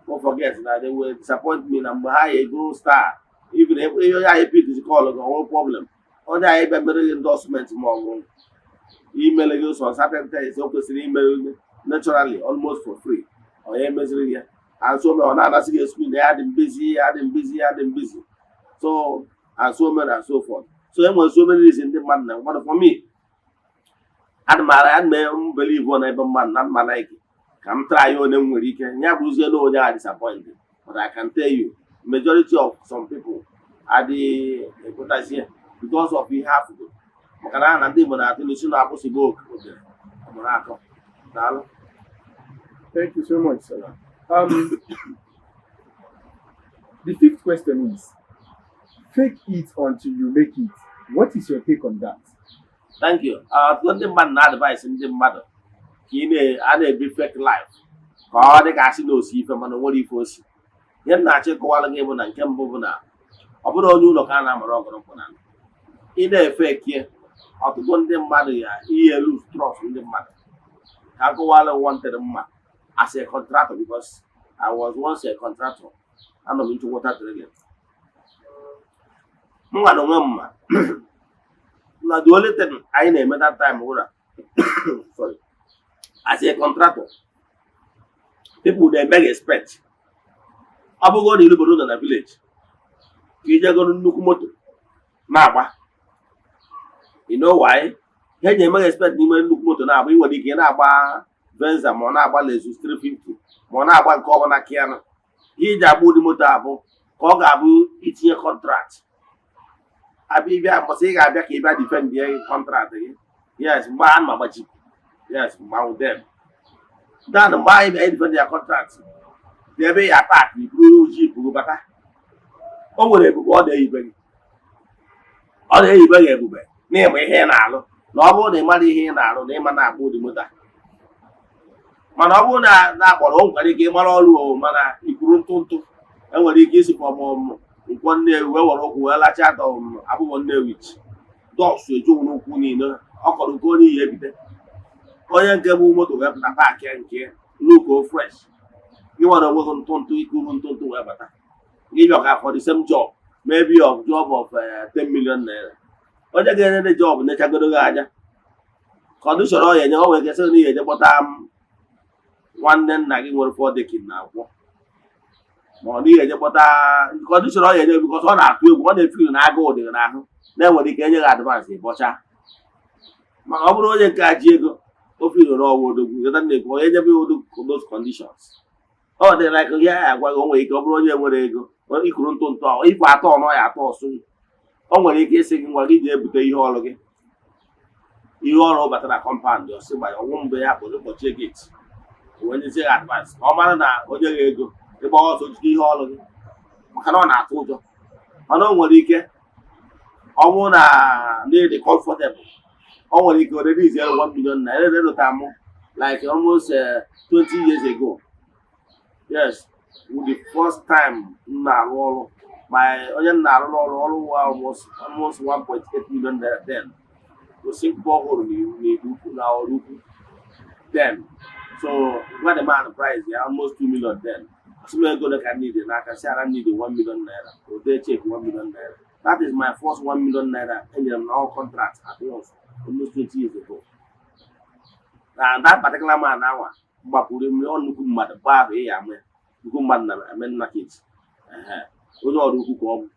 m forget na they will disappoint me na mgbe ha ya ego star even ihe onye ahụ epik call gị ọnwe problem, onye ahụ ebe mere gị endorsement ma ọ bụ imele gị ụsọ certain things o kwesịrị imere gị naturally almost for free, onye meziri ya and so ọ na-anasị gị excuse na ya dị busy so and so on and so forth. So enwere so many reasons ndị mmadụ na mmadụ for me ana m believe na ebe mmadụ na mma like ka m try onye m nwere ike ya bụ ụzie na onye a disappointed, but I can tell you majority of some people adị ekwetazie because of ihe afọ maka na ndị Igbo na-atụ n'isi na-akwụsịgbo oke mụrụ akọ. Daalụ. Thank you so much, sir. The fifth question is, fake it until you make it. What is your take on that? Thank you. Ndị mmadụ na-advise ndị mmadụ ka a na-ebi fake life ka ọ dị ka asị na osi ife mana nwere ife osi. Ihe m na-achọ ịkọwara gị bụ na nke mbụ bụ na ọ bụrụ onye ụlọ ka a na-amara ọgọrọgwụ na ị na-efe ekie ọtụtụ ndị mmadụ ya ihe lose trust ndị mmadụ. Ka akọwara wanted mma as a contractor because I was once a contractor. Anọ m into water drilling. Mwa na onwe mma na the only thing anyị na-eme that time ụra sorry, as a contractor people dey beg expect ọ bụgo na ilubodo nọ na village ka ijegoro nnukwu moto na-agba, you know why? Ihe ji emegh expect n'ime nnukwu moto na-agba, ị nwere ike na-agba Venza ma ọ na-agba Lexus 350 ma ọ na-agba nke ọbụla Kiana. Ihe iji agba ụdị moto abụ ka ọ ga-abụ itinye contract abịa mbọsị ị ga-abịa ka ị bịa defend gị contract gị. Yes, mgbe a ma agbaji, yes, mgbe ahụ dem dan mgbe anyị bịa defend ya contract dị ebe ya pak iburu jip gị bata, o nwere ebube ọ na-eyibe gị ebube n'ịma ihe ị na-alụ, na ọ bụrụ na ị mara ihe ị na-alụ na ịma na-agba ụdị moto. Mana ọ bụrụ na akpọrọ o nwere ike ịmara ọrụ o mana ikwuru ntụntụ enwere ike isikwa ọmụmụ nkwọ Nnewi wee were ụkwụ wee lacha abụbọ Nnewi dọs ejuwu n'ụkwụ niile ọ kọrọ nke onye ihe ebite onye nke bụ moto wee pụta paakị nke luko fresh gị nwere onwe gị ntụntụ ikuru ntụntụ wee bata gị bịa for the same job maybe of job of 10 million naira. Onye ga-enye job nechagoro gị aja kọndishọn ọ ya enye o nwere kesị na ihe eje kpọta nwanne nna gị nwere 4 decades na akwụkwọ ma ọ dịghị eje kpọta kọndishọn ọ ya enye bikọs ọ na-atụ egwu, ọ na-efiri na agụụ dị n'ahụ na-enwere ike enye gị advansị bọcha. Mana ọ bụrụ onye nke a ji ego ofiri n'ọwa odogwu na-ekwu onye nyebe those conditions ọ dị like ihe ya agwa gị o nwere ike ọ bụrụ onye nwere ego ikuru ntụntụ ahụ ife atọ ọnụ ya atọ ọsụ o nwere ike ịsị gị ngwa gị ji ebute ihe ọrụ gị, ihe ọrụ batara kọmpand ọsị gbanye ọnwụ mgbe ya kpọrọ ụbọchị geti wee nyezie ya advansị ka ọ mara na onye gị ego ịgba ọsọ jide ihe ọrụ gị maka na ọ na-atụ ụjọ. Mana o nwere ike ọ bụrụ na dị comfortable o nwere ike already is 1 million naira relota mụ like almost 20 years ago. Yes, with the first time m na-arụ ọrụ onye m na-arụ ọrụ wa almost 1.8 million naira then to sink borehole na ọrụ ukwu then. So when the man price ya almost 2 million then asụm ego ole ka need n'aka si ara need 1 million naira o dee check 1 million naira. That is my first 1 million naira enyere m na all contract at once almost 20 years ago. Na that particular man now gbapụrụ mmiri ọ nnukwu mmadụ gbaa ahụ ya ama nnukwu mmadụ na market onye ọrụ ukwu ka ọ bụ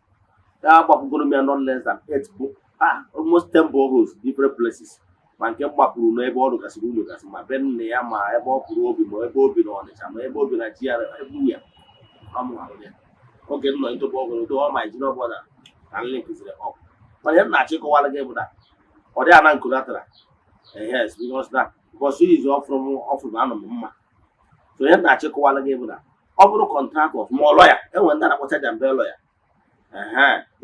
ya gbapụgoro m ya not less than 8 almost 10 boreholes different places ma nke gbapụrụ n'ebe ọ rụgasịrị ụlọ gasị ma be nne ya ma ebe ọ pụrụ obi ma ebe obi na Ọnịcha ma ebe obi na GRA ebe ya ọmụrụ ya oge nọ ntụpụ ọgụrụ do ọ ma iji n'ọbụla na link ziri ọkụ. Mana m na-achọ ịkọwara gị bụ na ọ dị ana nkolatara yes because he is offering anọ m mma. So ihe m na-achọ ịkọwara gị bụ na ọ bụrụ kọntraktọ ma lọya enwere ndị na-akpọcha jambe lọya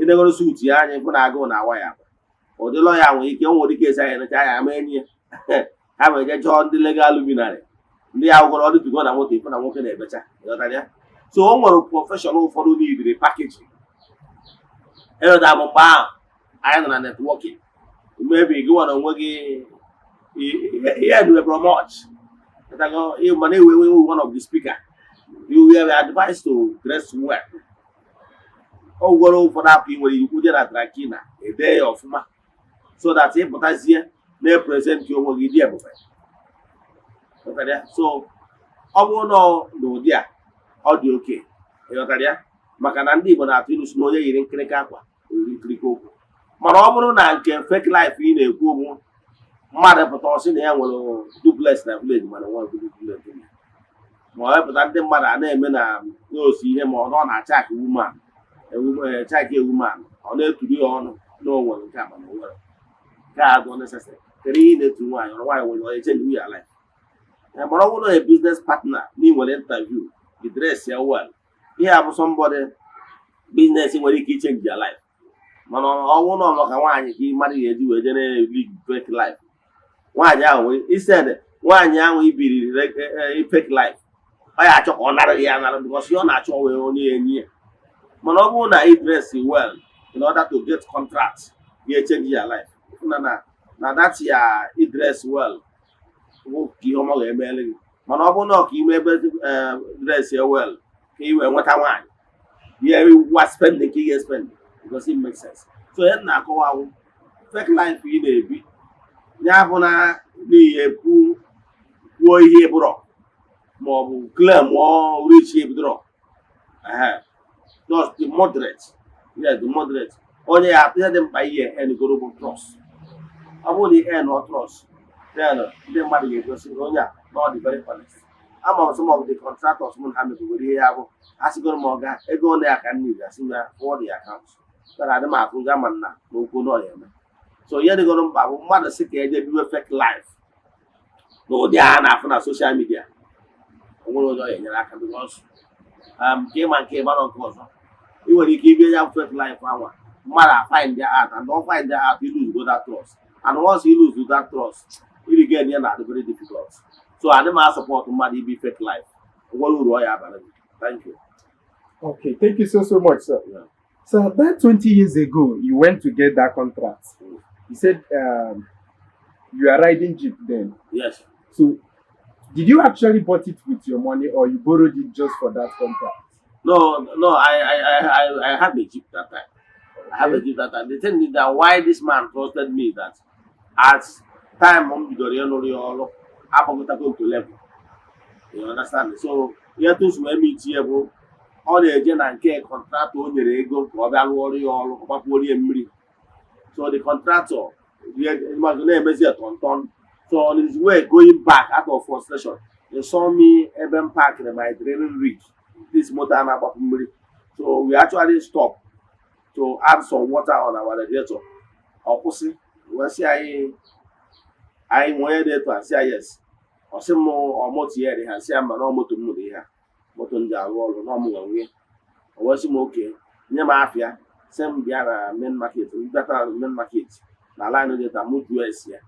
ịdegoro suit ya anya bụ na agụụ na awa ya ụdị lọya nwere ike o nwere ike esi anya necha anya ama enyi ya ha ma eje chọọ ndị legal luminary ndị ya gwọrọ ọdụ tugo na nwoke ife na nwoke na-ebecha ịghọtara ya. So o nwere prọfeshọn ụfọdụ n'ibiri pakeji ịghọta bụ mgbe ahụ anyị nọ na netwọking mebi gị nwere onwe gị ihe edubebere much mana ewe one of the speaker you were advised to dress well. O gwara ụfọdụ apụ ị nwere ikwu dị na trakina ede ya ọfụma so that ị pụtazie na-eprezentị onwe gị dị ebube. So ọ bụrụ na n'ụdị a ọ dị oke ịghọtara ya maka na ndị Igbo na-atụ ilu si na onye yiri nkịrịka akwa oriri nkịrịka okwu. Mana ọ bụrụ na nke fake life ị na-ekwu bụ mmadụ pụta ọsị na ya nwere duplex na village mana nwa duplex ma ọ pụta ndị mmadụ a na-eme na osi ihe ma ọ na-acha aka woman chaki woman ọ na-eturu ya ọnụ n'onwere nke a mana onwere nke a dị necessary kere ihe na-etu nwaanyị ọrụ nwaanyị nwere onye change ya life. Mana ọ bụrụ na business partner na ị nwere interview the dress ya well ihe a bụ somebody business nwere ike ichange ya life. Mana ọ bụrụ na ọmaka nwaanyị ka ị mmadụ ga-eji wee jee na-live fake life nwaanyị ahụ nwere instead nwaanyị ahụ ibiri fake life ọ ya achọ ka ọ nara ya anara because ọ na-achọ wee onye enyi ya. Mana ọ bụrụ na ị dress well in order to get contract ga-echange ya life na that ya ị dress well ka ihe ọma ga-emele gị. Mana ọ bụrụ na ọka ime ebe dress ya well ka ị wee nweta nwaanyị ya wa spending ka ị ga-espend because it makes sense. So ya na-akọwa fake life ị na-ebi ya bụ na n'ihe kwuo ihe bụrọ ma ọ bụ claim or rich ebidoro just the moderate. Yeah, the moderate onye ya ihe dị mkpa ihe enigoro bụ trust. Ọ bụrụ na ihe nọ trust then ndị mmadụ ga-egosi onye a na ọ dị very honest. Ama some of the contractors mụ ha mebigoro ihe ya bụ asịgoro m ọga ego ole ya ka nne gasị na for the account tara adị m akwụ ga ma nna n'okwu n'ọya eme. So ihe dịgoro mkpa bụ mmadụ sị ka eje biwe fake life n'ụdị a na-afụ na social media onwere onye ọya enyere aka because nke ịma nke ịgbara nke ọzọ ị nwere ike ibie ya fake life anwa mmadụ find their out and don't find their out you lose go that trust and once you lose that trust it again ya na very difficult. So adị m support mmadụ ibi fake life onwere uru ọya abara. Thank you. Okay, thank you so much, sir. Yeah. So that 20 years ago, you went to get that contract. You said you are riding Jeep then. Yes. So did you actually bought it with your money or you borrowed it just for that contract? No, I have a Jeep that time. I have a Jeep that time. The thing is that why this man trusted me that at time I'm going to level. You understand? So here to meet here, ọ na-eje na nke kọntraktọ o nyere ego ka ọ bịa rụọ ọrụ ya ọrụ ọgbakwuorie mmiri. So the contractor na-emezi tọntọn. So on his way going back out of frustration he saw me ebe m parked my draining rig this motor na-agbapụ mmiri. So we actually stopped to add some water on our radiator. Ọ kwụsị wee sị anyị nwee radiator asị ya yes. Ọ sị m ọmoto ya dị ha sị ya mba na ọmoto m dị ha moto ndị arụ ọrụ n'ọmụwa nwunye. O wee sị m oke nye m afịa sị m bịa na main market mbata main market na line data m jụọ esi ya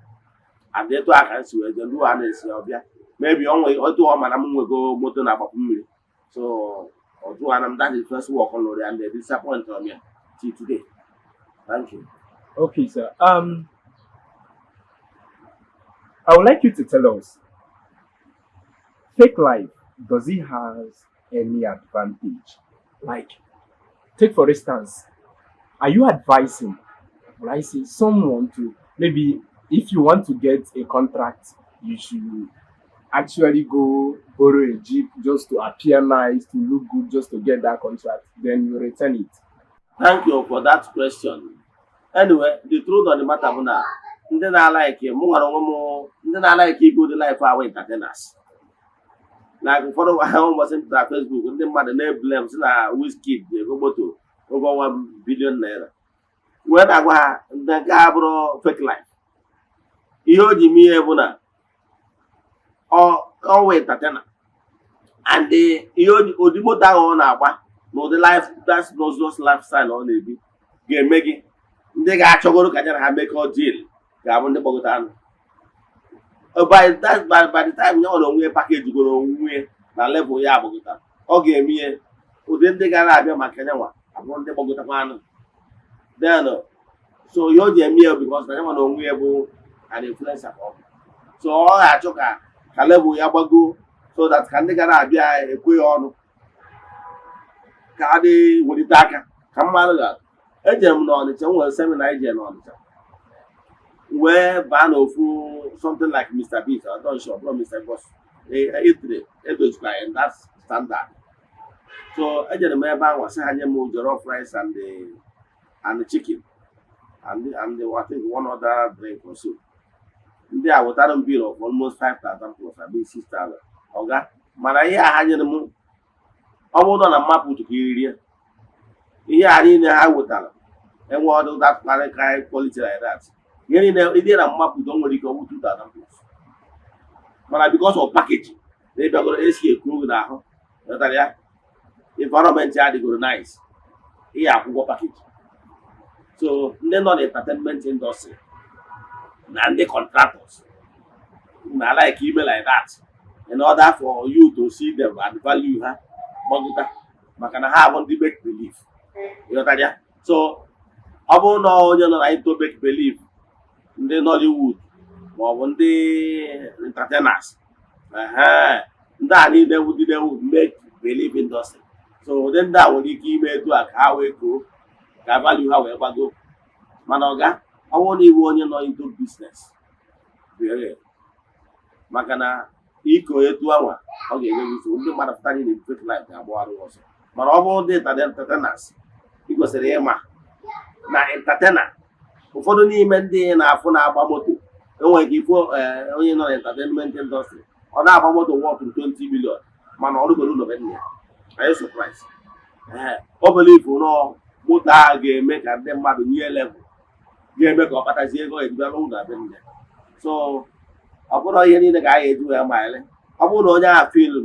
adịtụ aka nsi wee jee ndụ a na-esi ya ọbịa mebi onwe otu ọ mana m nwego moto na-agbapụ mmiri. So ọ jụọ na m that is first work on and they disappoint me till today. Thank you. Okay, sir. I would like you to tell us, fake life, does it have any advantage? Like, take for instance, are you advising, like, say, someone to maybe if you want to get a contract, you should actually go borrow a Jeep just to appear nice, to look good, just to get that contract, then you return it? Thank you for that question. Anyway, the truth on the matter bụ na ndị na-alike mụ nwere onwe m ndị na-alike ibu the life our entertainers. Like ụfọdụ ahụ ụbọchị mpụtara Facebook ndị mmadụ na-eblem si na Wizkid ego moto over 1 billion naira. Wee na-agwa ha ndị nke ha bụrụ fake life. Ihe o ji mee ihe bụ na ọ wee entertainer and ihe ụdị moto ahụ ọ na-agba na ụdị life that's those lifestyle ọ na-ebi ga-eme gị ndị ga-achọgoro ka nyere ha mekọ deal ga-abụ ndị kpọgota anụ. by the time ya ọ na onwe package goro onwe na level ya agbagota ọ ga-eme ihe ụdị ndị gara abịa maka nyanwa abụrụ ndị gbagotakwa anụ then so ihe o ji eme ya because na nyanwa na onwe ya bụ an influencer so ọ ga-achọ ka level ya gbago so that ka ndị gara abịa ekwe ya ọnụ ka a dị welite aka ka mmadụ ga ejere m n'Ọnịcha nwere seminar ije n'Ọnịcha wee baa n'ofu something like Mr. Beast or don't sure Mr. Boss edozikwa in that standard so ejere m ebe ahụ sị ha nye m jollof rice and the chicken and I think one other drink or so ndị a wetara m bill of almost 5,000 plus abi 6,000 ọga mana ihe a ha nyere m ọ bụrụ na mmapụ tupu iriri ya ihe a niile ha wetara enwe ọdụ that quality like that ihe niile ịdị na mmapụ do nwere ike ọ bụ 2,000 plus mana because of packaging na ịbịagoro esi ekwu oge n'ahụ wetara ya environment ya dịgoro nice ihe akwụkwọ package so ndị nọ na entertainment industry na ndị contractors na like ime like that in order for you to see them and value ha gbagota maka na ha abụ ndị make believe ịghọtara ya so ọ bụrụ na onye nọ na into make believe ndị Nollywood maọbụ ndị entertainers ndị a niile wụ make believe industry so ụdị ndị a nwere ike ime etu a ka ha wee koo ka value ha wee gbago mana ọga ọ bụrụ na iwu onye nọ into business bere maka na iko etu anwa ọ ga-enye so ndị mmadụ pụtara na fake life ga-agbagharụ ọzọ mana ọ bụrụ ndị entertainers ị kwesịrị ịma na entertainer ụfọdụ n'ime ndị na-afụ na-agba moto enwere ike ifo onye nọ na entertainment industry ọ na-agba moto worth 20 million mana ọ rụgoro ụlọ ya anyị surprise ọ believe nọ moto a ga-eme ka ndị mmadụ nye level ga-eme ka ọ kpatazie ego ejibịa n'ụlọ abịa nne so ọ bụrụ ihe niile ka anyị eji wee maịlị ọ bụrụ na onye ahụ filụ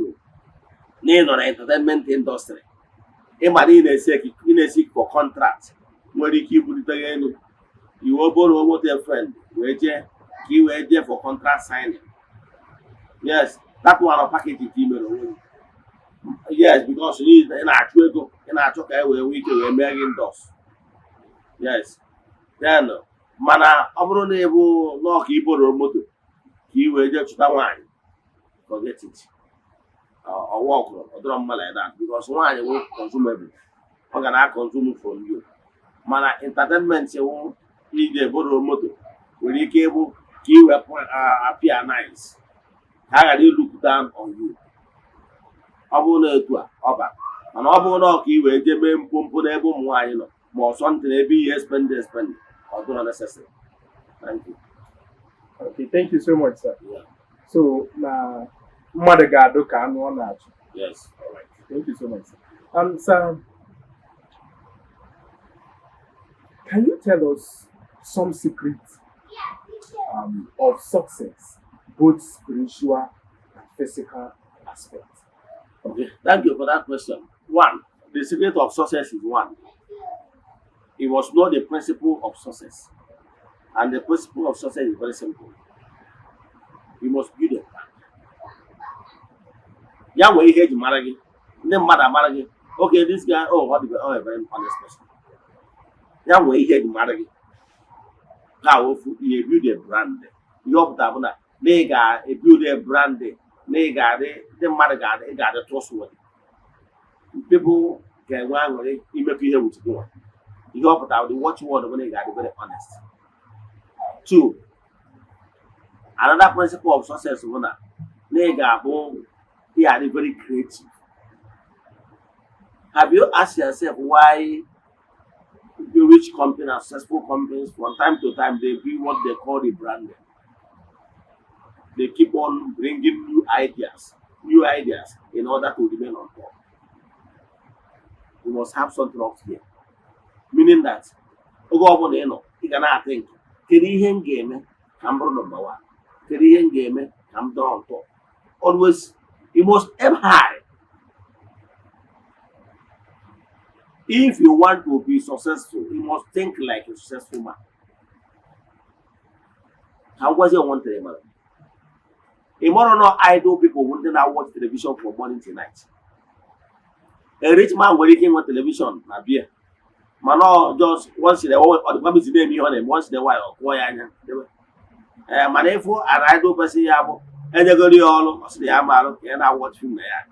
na ị nọ na entertainment industry ịma na ị na-esi for contract nwere ike ibulite ya elu iwe oboro moto friend wee jee ka ị wee jee for contract signing yes that one package ka ị mere onwe yes because ị na-achụ ego ị na-achọ ka e wee nwee ike wee mee gị ndọs yes then mana ọ bụrụ na ịbụ n'ọka iboro moto ka ị wee jee chụta nwaanyị forget it ọwa ọkụrụ ọdọrọ mma like that because nwaanyị wụ consumable ọ ga na-consume from you mana entertainment wụ ije boro moto nwere ike ịbụ ka ị wepụ appear nice ka a ghara look down on you ọ bụrụ na etu a ọba mana ọ bụrụ na ọ ka ị wee jee mee mpompo n'ebe ụmụ nwaanyị nọ ma ọsọ ntị n'ebe ihe spend ọ dụrọ necessary. Thank you. Okay, thank you so much, sir. Yeah. So, na mmadụ ga-adụ ka anụ ọ na-achụ. Yes. All right. Thank you so much, sir. Sir, can you tell us some secrets of success, both spiritual and physical aspects? Okay, thank you for that question. One, the secret of success is one. You must know the principle of success. And the principle of success is very simple. You must build a plan. Ya nwere ihe eji mara gị, ndị mmadụ amara gị, okay, this guy, what a very honest person. Ya nwere ihe eji mara gị. Ka ofu, you build a brand. Ihe ọ pụtara bụ na ị ga-build a brand, na ị ga-adị, ndị mmadụ ga-adị trustworthy. People ga-enwe aṅụrị imekọ ihe with gị. Ihe ọ pụtara the watchword bụ na ị ga-adị very honest. Two, another principle of success bụ na ị ga-abụ very creative. Have you asked yourself why the rich companies and successful companies from time to time they do what they call the branding? They keep on bringing new ideas in order to remain on top. You must have something up here. Meaning that oge ọbụla ị nọ ị ga na-think kedu ihe m ga-eme ka m bụrụ number one, kedu ihe m ga-eme ka m dọrọ on top. Always you must aim high. If you want to be successful, you must think like a successful man. How was your one man? In more no idle people who not watch television from morning to night. A rich man will eat on television, my beer. Man, no, just once in a while, or the baby's name on him once in a while, boy, Manefo and idle person, and they go to all of the Amaro, and I watch him there.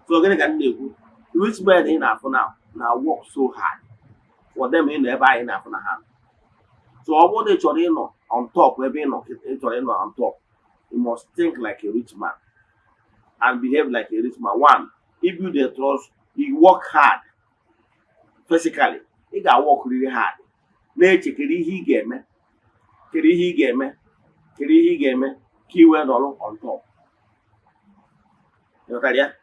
So, then I can do rich man enough for now work so hard for them in there buy enough on a hand. So, I want to on top, we're being on top. You must think like a rich man and behave like a rich man. One, if you the trust, you work hard physically. You got work really hard. Nature, he game, keyword all on top. You know that?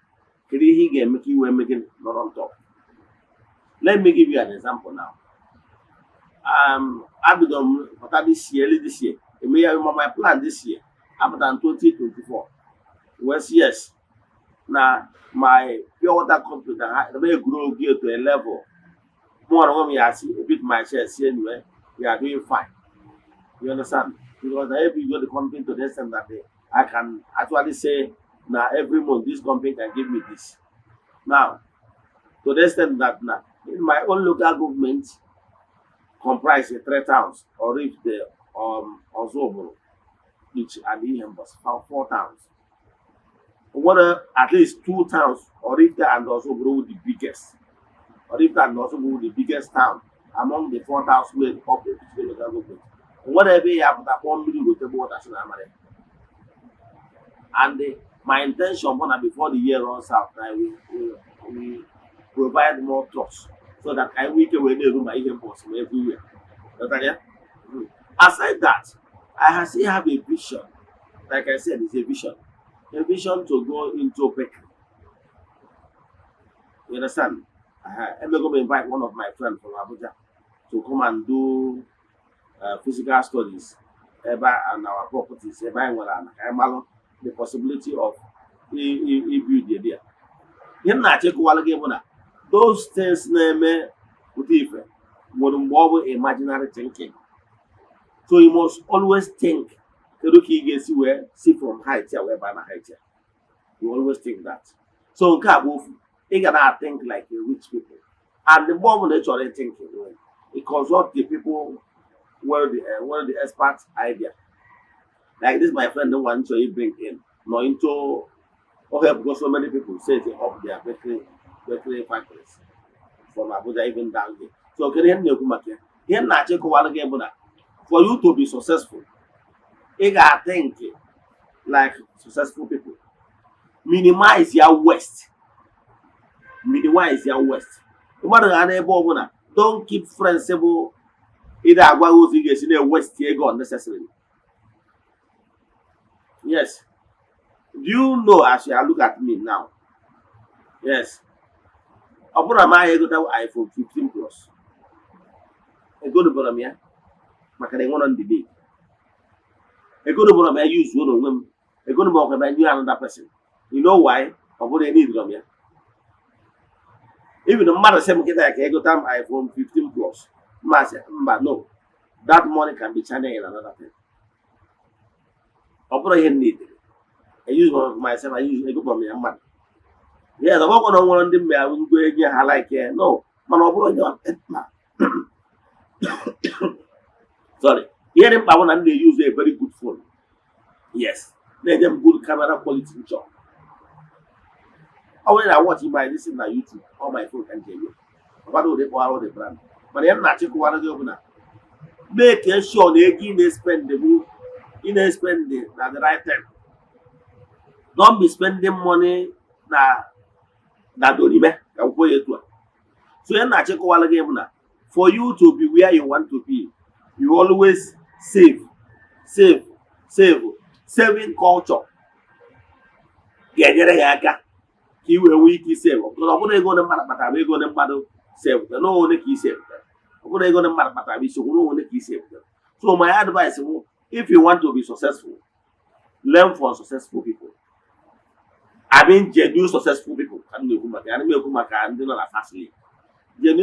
He game, keyword making not on top. Let me give you an example now. I've been done this year. It may have my plan this year. After 2024, was yes. Now my pure water company may grow gear to a level. More than me, I see a bit my shares anyway. We are doing fine. You understand? Because every year the company to the extent that I can actually say now every month this company can give me this. Now, to the extent that now in my own local government comprise 3 towns or if the also each and the was 4 towns. What at least 2 towns, or if that and also grow the biggest, or if that and also grow the biggest town among the 4 towns where the public is government. Whatever you have that 1 million with the board as an American. And my intention before the year runs out, we provide more trust so that I will get away my boss from everywhere. Aside that, I still have a vision. Like I said, it's a vision. A vision to go into bakery. You understand? I'm going to invite one of my friends from Abuja to come and do physical studies about our properties, about the possibility of build there. Then I check those things name would involve imaginary thinking. So you must always think. See from height here, where by height here. You always think that. So you gotta think like a rich people. And the more naturally thinking, it consult the people where the experts idea. Like this, my friend, the one to bring in, not into because so many people say they up their bakery factories from Abuja even down here. So can you for you to be successful, you gotta think like successful people. Minimize your waste. Minimize your waste. No matter how don't keep friends able either agwa in a waste ego unnecessarily. Yes. Do you know as you look at me now? Yes. Upon my iPhone 15 Plus. I go to Boramia. Makane one on the day. I go to Boramia use one of them. I go to Boramia you another person. You know why? Upon they need Boramia. Even the mother said, I go time iPhone 15 Plus. But no. That money can be channeled in another thing. Upon I need it. I use one of myself, I go for me a man. Yeah, the one on the I will go again, I like it. No, man, sorry. Here in Pavon and they use a very good phone. Yes. Let them good camera quality job. When I watch my this in my YouTube or my phone can tell you. What do they borrow the brand? But they are not check what they open. Make sure they spend the move, spend it at the right time. Don't be spending money that don't even go. So you're not check what again. For you to be where you want to be, you always save. Saving culture. Get he will weak save. Because I'm going to go to Matter, we go to Matter save. No one key save. I'm going to go to Matter, we should no one key save. So my advice, if you want to be successful, learn from successful people. I mean, genuine successful people. Genuine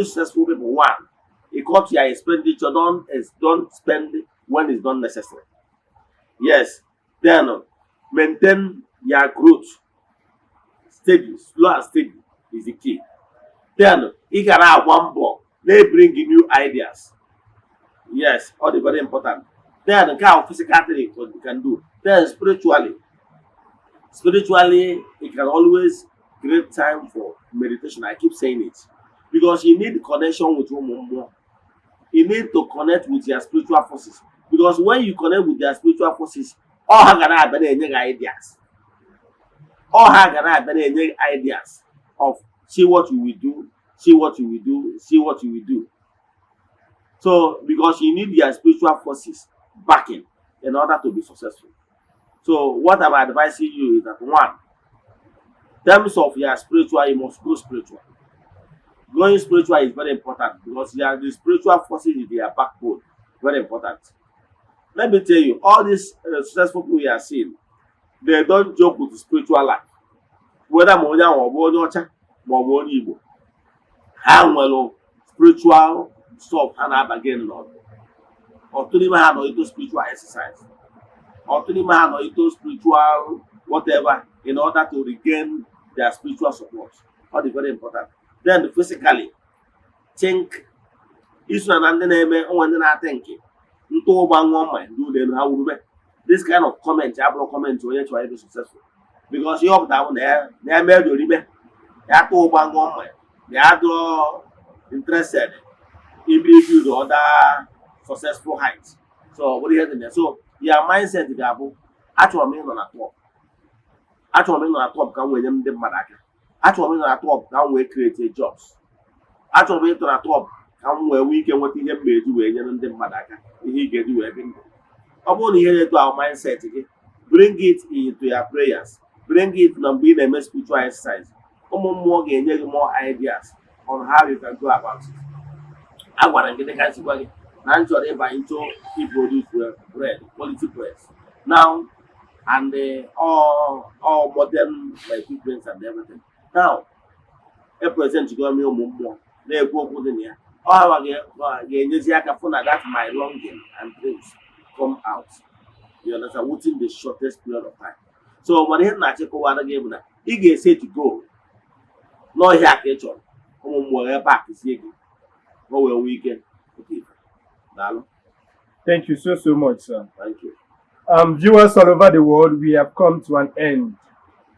successful people. One, it cut your expenditure. Don't spend when it's not necessary. Yes. Then maintain your growth steady, slow and steady is the key. Then you can have one ball, they bring you new ideas. Yes, all the very important. Then the kind of physical thing you can do. Then spiritually, you can always create time for meditation. I keep saying it because you need connection with one. You need to connect with your spiritual forces because when you connect with your spiritual forces, all have ideas. All have ideas of see what you will do, see what you will do, see what you will do. So because you need your spiritual forces backing in order to be successful. So what I'm advising you is that one, in terms of your spiritual, you must go spiritual. Going spiritual is very important because the spiritual forces is their backbone. Very important. Let me tell you, all these successful people we are seeing, they don't joke with the spiritual life. Whether Monya or Bonyocha or Bonibo, how well spiritual stuff and have again, Lord. Or to the man or into spiritual exercise. Or to the man or into spiritual whatever in order to regain their spiritual support. All is very important. Then physically, think. This kind of comment, I comment to you to be successful. Because you have down there, they are made you remember. They are told one woman, they are interested in building the other successful heights. So what do you have in there? So your mindset is actually mean on a top. Actually mean on a top can win them the Madaka. Actually mean on a top can we create jobs. Actually mean on a top can where we can what he made you and the Madaka. He get you everything. Upon here to our mindset again. Bring it into your prayers. Bring it from being a spiritual exercise. More ideas on how you can go about it. I want to get the kind of work. Now, into produce bread, quality bread. Now, and all modern equipment and everything. Now, a present to go more. They go good in here. All again, that's my longing and dreams come out. You understand? Within the shortest period of time. So when he not check one again, he gets say to go. No, he had to come more back to see again. Go a weekend. Okay. Thank you so much, sir. Thank you. Viewers all over the world, we have come to an end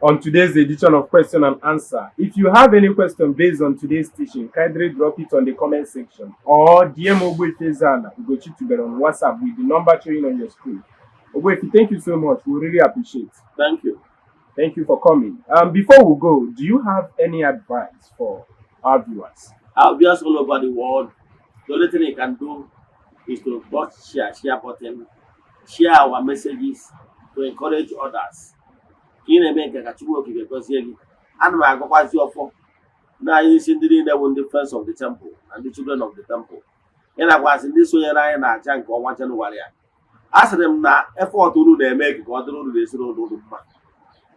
on today's edition of Question and Answer. If you have any question based on today's teaching, kindly drop it on the comment section or DM Ogbuefi Eze-Ana, ugochitubelu on WhatsApp with the number showing on your screen. Ogbuefi, thank you so much. We really appreciate it. Thank you. Thank you for coming. Before we go, do you have any advice for our viewers? Our viewers all over the world, the only thing you can do is to share button, share our messages to encourage others. In a make a chiwo because and I go pass your phone. Now you see the friends of the temple and the children of the temple. And I was in this way and I junk or one warrior. Ask them now effort to do they make God do this road.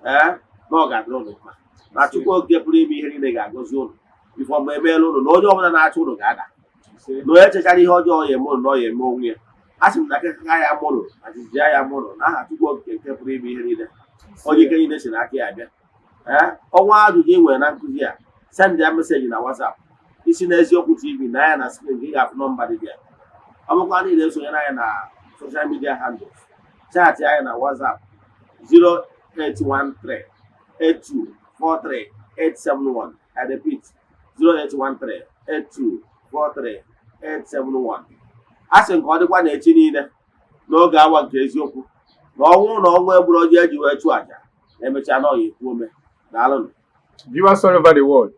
No, God, no. Now to go get me here in the goes before my melon, no job than I told gather. No, actually, hold your moon, no, your moon. Ask him like a guy mono, as is Jaya mono. I have to go get me here. Or you can listen at the idea. Or why do you when I'm here? Send their message in our WhatsApp. It's in Eze-Ana TV, 9 as we have nobody there. I'm going to do social media handles. Chat in our WhatsApp 0813 8243 871. I repeat 0813 8243 871. As in God, one 18 no gawa nke eziokwu na ọnwụ na ọnwụ egburu ọjọọ eji wee chụọ aja emechaa na ọ ya ekwu ome daalụ. Viewers all over the world,